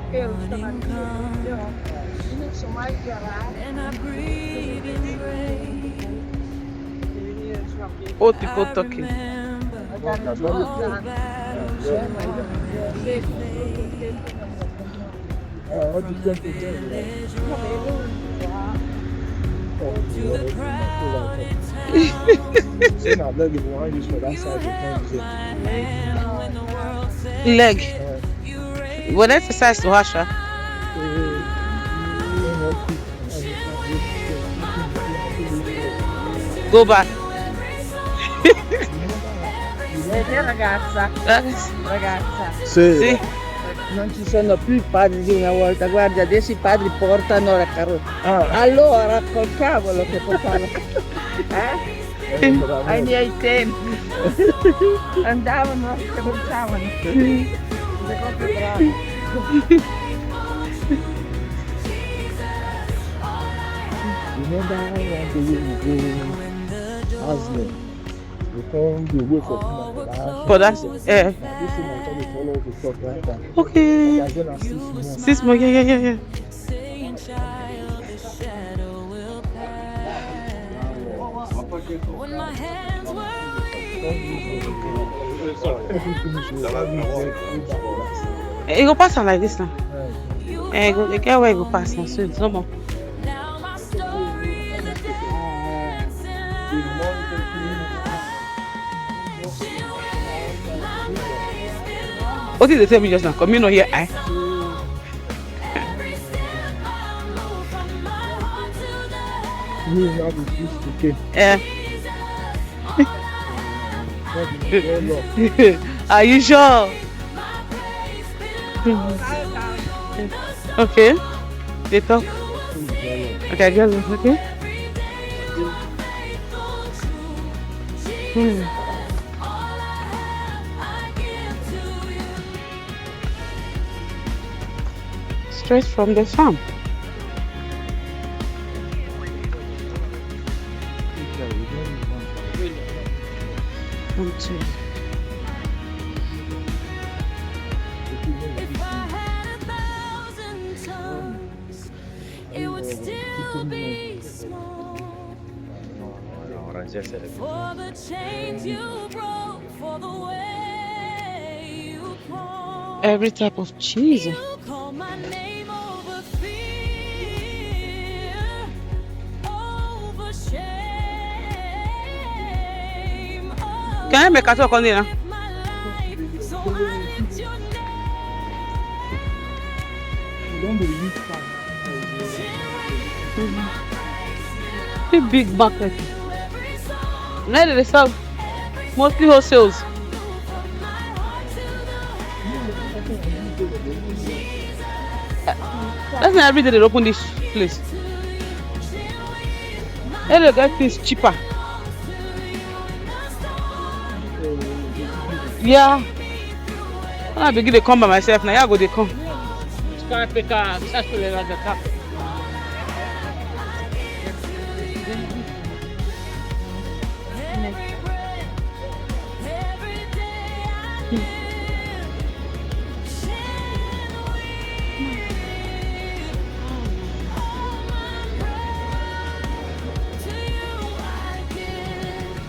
che lo stamattina non so mai chiarato. Old people talking. Magari giù a zanna. Ma io seguo tutto il tempo non lo conosco. Oggi tempo bello. Vabbè, lui qua. Say now leg if you want to use for that side, you can use it. No, zanna. Leg. Uh, What exercise to Hasha? Go back. Vedi ragazza, That's, ragazza. Sì. see? Non ci sono più i padri di una volta, guarda, adesso i padri portano la carrozza. Ah, Allora, col cavolo che portavano. Ai miei tempi. Andavano e portavano. Sei proprio bravo. remember how one day we go Aslan. We come the way for Kuma For that? Yeah. This thing I tell you follow the talk right now. Okay. That's been a 6 months. 6 more. Yeah. It go pass am like this now. Eh, go, the girl where it go pass now, so it's no more. What did they tell me just now? Come in here, I. You have to use the game. Eh. Are you sure? Okay. They talk. Okay, girl. Okay. Straight from the farm. One, two. For the chains you broke, for the way you called, Every type of cheese. you call my name over fear, over shame. Oh, Can I make a talk on there? with my life, so I lift your name. Don't believe that. Big market. Now they sell mostly wholesales. That's not every day they open this place. And they get things cheaper. Yeah. When I begin to come by myself now, I go they come. Every day I live, all my praise to you I give.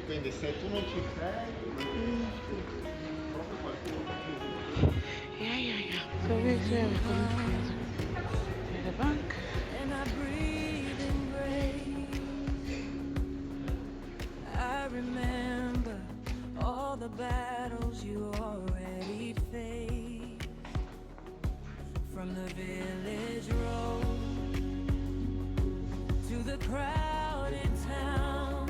Quindi se tu non ci sei, proprio qualcuno Yeah. So we say we come to the bank. And I breathe in grace. I remember all the battles you already faced, from the village road to the crowded town.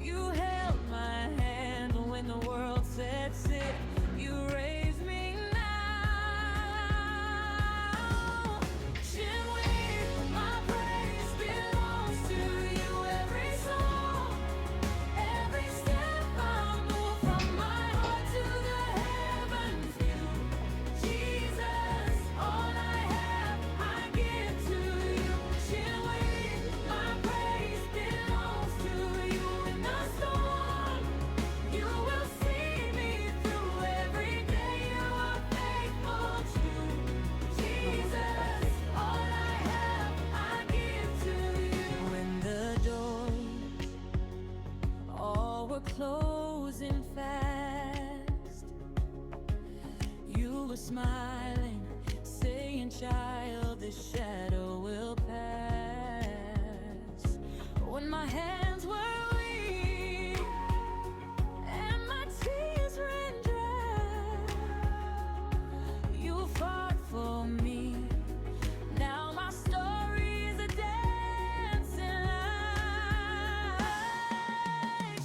You held my hand when the world said sit. You raised me now. Should we? My praise belongs to you. Every song, every step I move from my heart to the heavens. You, Jesus, all I have. losing fast. You were smiling, saying, child, this shadow will pass. When my hands were weak and my tears ran dry, you fought for me. Now my story is a dancing light.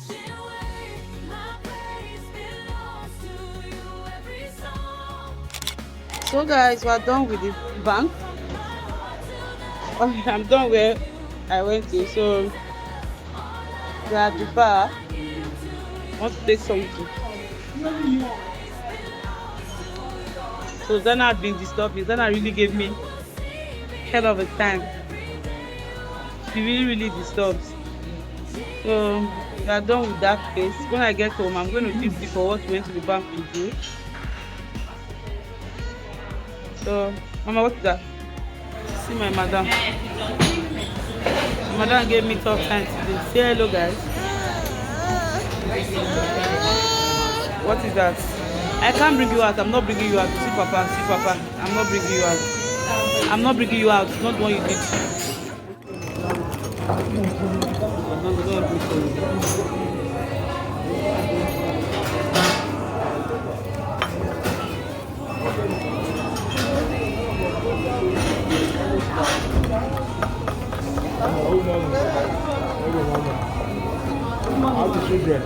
Chinway, my praise belongs to you. Every song. So guys, we're done with the bank. I'm done where I went to, so we are at the bar. I want to take something. So Zanna had been disturbing. Zanna really gave me hell of a time. She really disturbs. So we are done with that case. When I get home, I'm going to fix it for what we went to the bank to do. So, Mama, what is that? See my madam. My madam gave me tough time today. Say hello, guys. What is that? I can't bring you out. I'm not bringing you out. See, Papa. See, Papa. I'm not bringing you out. I'm not bringing you out. It's not what you did. How the children?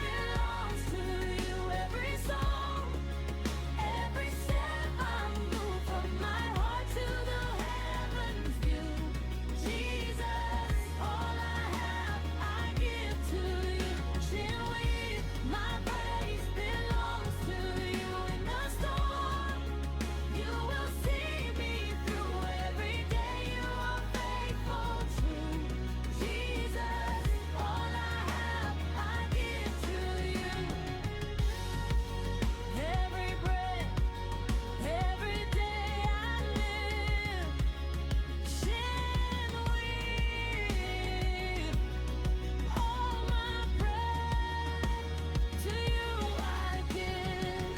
Belongs to you. Every song, every step I move, from my heart to the heavens view. Jesus, all I have, I give to you. Chinway, my praise belongs to you. In the storm, you will see me through. Every day you are faithful, true. Jesus, all I have, I give to you. Every breath, every day I live, Chinway, all my praise to you I give.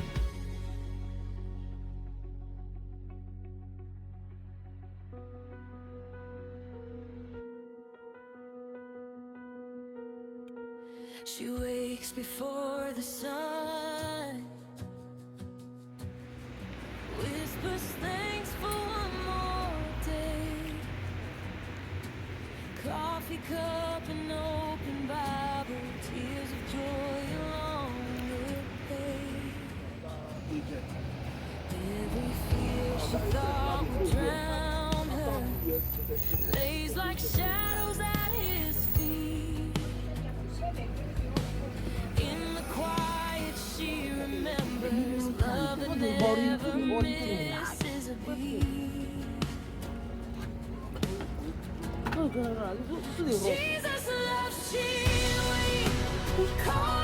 She wakes before the sun, whispers thanks for one more day. Coffee cup and open Bible, tears of joy along the way. Every fear she thought would drown her lays like shadows at his feet. In the quiet she remembers love that never misses a beat. Jesus loves Chinway, call